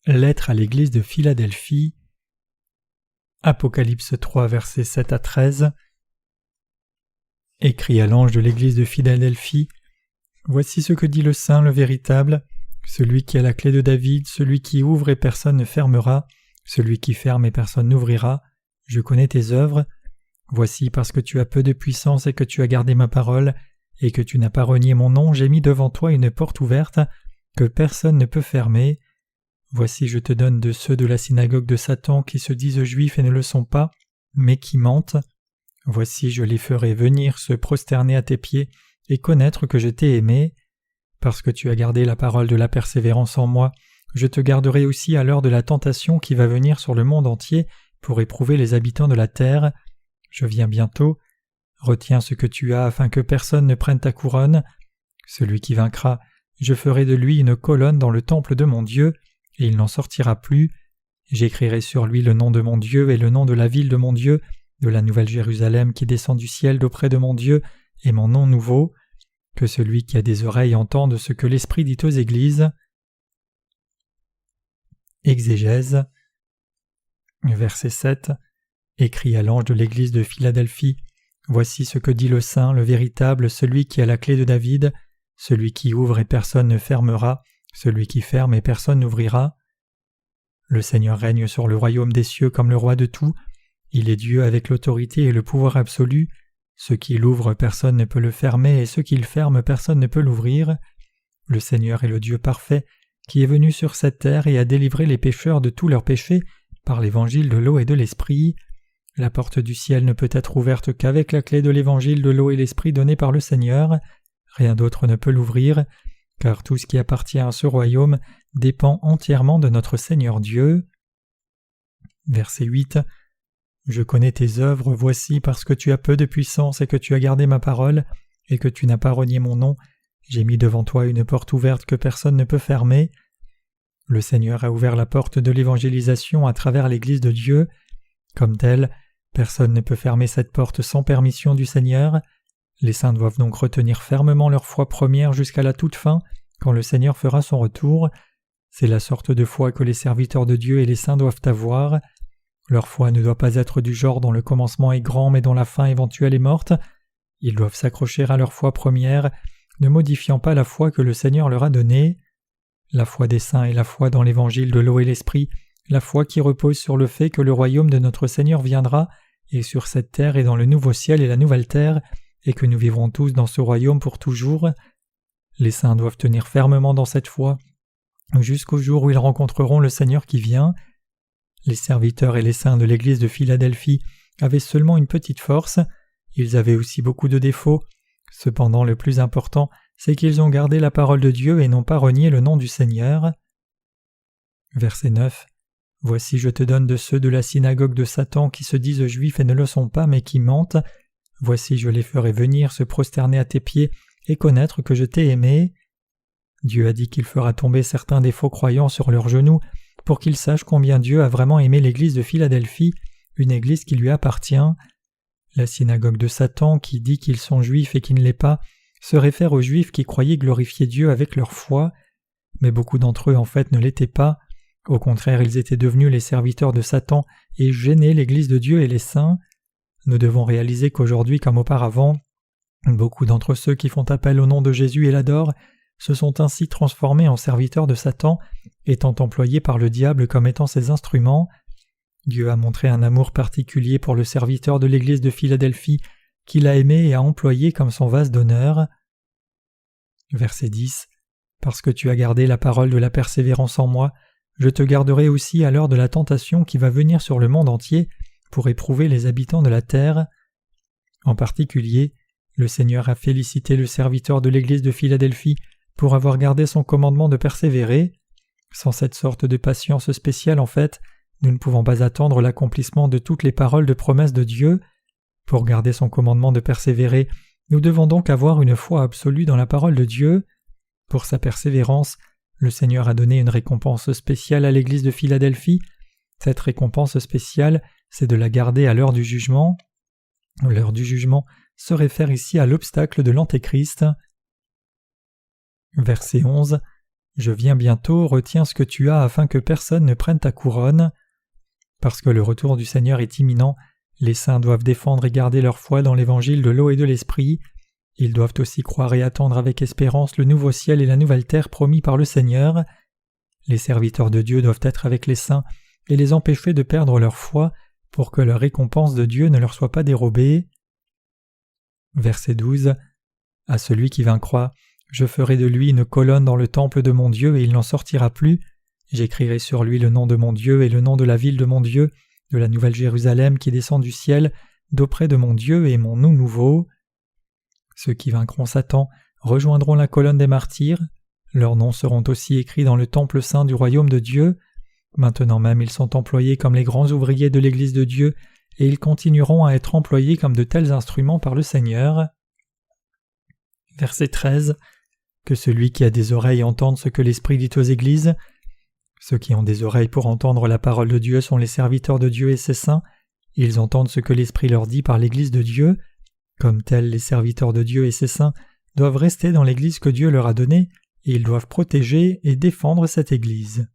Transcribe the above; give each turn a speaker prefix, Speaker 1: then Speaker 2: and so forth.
Speaker 1: Lettre à l'église de Philadelphie. Apocalypse 3, versets 7 à 13. Écrit à l'ange de l'église de Philadelphie. Voici ce que dit le Saint, le véritable, celui qui a la clé de David, celui qui ouvre et personne ne fermera, celui qui ferme et personne n'ouvrira. Je connais tes œuvres. Voici parce que tu as peu de puissance et que tu as gardé ma parole, et que tu n'as pas renié mon nom, j'ai mis devant toi une porte ouverte que personne ne peut fermer. Voici je te donne de ceux de la synagogue de Satan qui se disent juifs et ne le sont pas, mais qui mentent. Voici je les ferai venir se prosterner à tes pieds et connaître que je t'ai aimé. Parce que tu as gardé la parole de la persévérance en moi, je te garderai aussi à l'heure de la tentation qui va venir sur le monde entier pour éprouver les habitants de la terre. Je viens bientôt. Retiens ce que tu as afin que personne ne prenne ta couronne. Celui qui vaincra, je ferai de lui une colonne dans le temple de mon Dieu, et il n'en sortira plus. J'écrirai sur lui le nom de mon Dieu et le nom de la ville de mon Dieu, de la nouvelle Jérusalem qui descend du ciel d'auprès de mon Dieu, et mon nom nouveau. Que celui qui a des oreilles entende ce que l'Esprit dit aux églises. Exégèse. Verset 7. Écrit à l'ange de l'église de Philadelphie. Voici ce que dit le Saint, le véritable, celui qui a la clé de David, celui qui ouvre et personne ne fermera, celui qui ferme et personne n'ouvrira. Le Seigneur règne sur le royaume des cieux comme le roi de tout. Il est Dieu avec l'autorité et le pouvoir absolu. Ce qu'il ouvre, personne ne peut le fermer, et ce qu'il ferme, personne ne peut l'ouvrir. Le Seigneur est le Dieu parfait, qui est venu sur cette terre et a délivré les pécheurs de tous leurs péchés par l'évangile de l'eau et de l'esprit. La porte du ciel ne peut être ouverte qu'avec la clé de l'évangile de l'eau et l'esprit donné par le Seigneur. Rien d'autre ne peut l'ouvrir, car tout ce qui appartient à ce royaume dépend entièrement de notre Seigneur Dieu. Verset 8. Je connais tes œuvres, voici parce que tu as peu de puissance et que tu as gardé ma parole, et que tu n'as pas renié mon nom, j'ai mis devant toi une porte ouverte que personne ne peut fermer. Le Seigneur a ouvert la porte de l'évangélisation à travers l'Église de Dieu. Comme telle, personne ne peut fermer cette porte sans permission du Seigneur. Les saints doivent donc retenir fermement leur foi première jusqu'à la toute fin, quand le Seigneur fera son retour. C'est la sorte de foi que les serviteurs de Dieu et les saints doivent avoir. Leur foi ne doit pas être du genre dont le commencement est grand mais dont la fin éventuelle est morte. Ils doivent s'accrocher à leur foi première, ne modifiant pas la foi que le Seigneur leur a donnée. La foi des saints est la foi dans l'évangile de l'eau et l'esprit, la foi qui repose sur le fait que le royaume de notre Seigneur viendra, et sur cette terre et dans le nouveau ciel et la nouvelle terre, et que nous vivrons tous dans ce royaume pour toujours. Les saints doivent tenir fermement dans cette foi, jusqu'au jour où ils rencontreront le Seigneur qui vient. Les serviteurs et les saints de l'église de Philadelphie avaient seulement une petite force, ils avaient aussi beaucoup de défauts. Cependant, le plus important, c'est qu'ils ont gardé la parole de Dieu et n'ont pas renié le nom du Seigneur. Verset 9. Voici je te donne de ceux de la synagogue de Satan qui se disent juifs et ne le sont pas mais qui mentent. Voici je les ferai venir se prosterner à tes pieds et connaître que je t'ai aimé. Dieu a dit qu'il fera tomber certains des faux croyants sur leurs genoux pour qu'ils sachent combien Dieu a vraiment aimé l'église de Philadelphie, une église qui lui appartient. La synagogue de Satan, qui dit qu'ils sont juifs et qui ne l'est pas, se réfère aux juifs qui croyaient glorifier Dieu avec leur foi. Mais beaucoup d'entre eux en fait ne l'étaient pas. Au contraire, ils étaient devenus les serviteurs de Satan et gênaient l'église de Dieu et les saints. Nous devons réaliser qu'aujourd'hui comme auparavant, beaucoup d'entre ceux qui font appel au nom de Jésus et l'adorent se sont ainsi transformés en serviteurs de Satan, étant employés par le diable comme étant ses instruments. Dieu a montré un amour particulier pour le serviteur de l'église de Philadelphie, qu'il a aimé et a employé comme son vase d'honneur. Verset 10. Parce que tu as gardé la parole de la persévérance en moi, je te garderai aussi à l'heure de la tentation qui va venir sur le monde entier pour éprouver les habitants de la terre. En particulier, le Seigneur a félicité le serviteur de l'église de Philadelphie pour avoir gardé son commandement de persévérer. Sans cette sorte de patience spéciale, en fait, nous ne pouvons pas attendre l'accomplissement de toutes les paroles de promesse de Dieu. Pour garder son commandement de persévérer, nous devons donc avoir une foi absolue dans la parole de Dieu. Pour sa persévérance, le Seigneur a donné une récompense spéciale à l'église de Philadelphie. Cette récompense spéciale, c'est de la garder à l'heure du jugement. L'heure du jugement se réfère ici à l'obstacle de l'Antéchrist. Verset 11. Je viens bientôt, retiens ce que tu as afin que personne ne prenne ta couronne. Parce que le retour du Seigneur est imminent, les saints doivent défendre et garder leur foi dans l'évangile de l'eau et de l'esprit. Ils doivent aussi croire et attendre avec espérance le nouveau ciel et la nouvelle terre promis par le Seigneur. Les serviteurs de Dieu doivent être avec les saints et les empêcher de perdre leur foi pour que leur récompense de Dieu ne leur soit pas dérobée. Verset 12. À celui qui vaincra, je ferai de lui une colonne dans le temple de mon Dieu et il n'en sortira plus. J'écrirai sur lui le nom de mon Dieu et le nom de la ville de mon Dieu, de la nouvelle Jérusalem qui descend du ciel, d'auprès de mon Dieu et mon nom nouveau. Ceux qui vaincront Satan rejoindront la colonne des martyrs. Leurs noms seront aussi écrits dans le temple saint du royaume de Dieu. Maintenant même ils sont employés comme les grands ouvriers de l'Église de Dieu et ils continueront à être employés comme de tels instruments par le Seigneur. Verset 13. Que celui qui a des oreilles entende ce que l'Esprit dit aux églises. Ceux qui ont des oreilles pour entendre la parole de Dieu sont les serviteurs de Dieu et ses saints. Ils entendent ce que l'Esprit leur dit par l'Église de Dieu. Comme tels, les serviteurs de Dieu et ses saints doivent rester dans l'Église que Dieu leur a donnée et ils doivent protéger et défendre cette Église.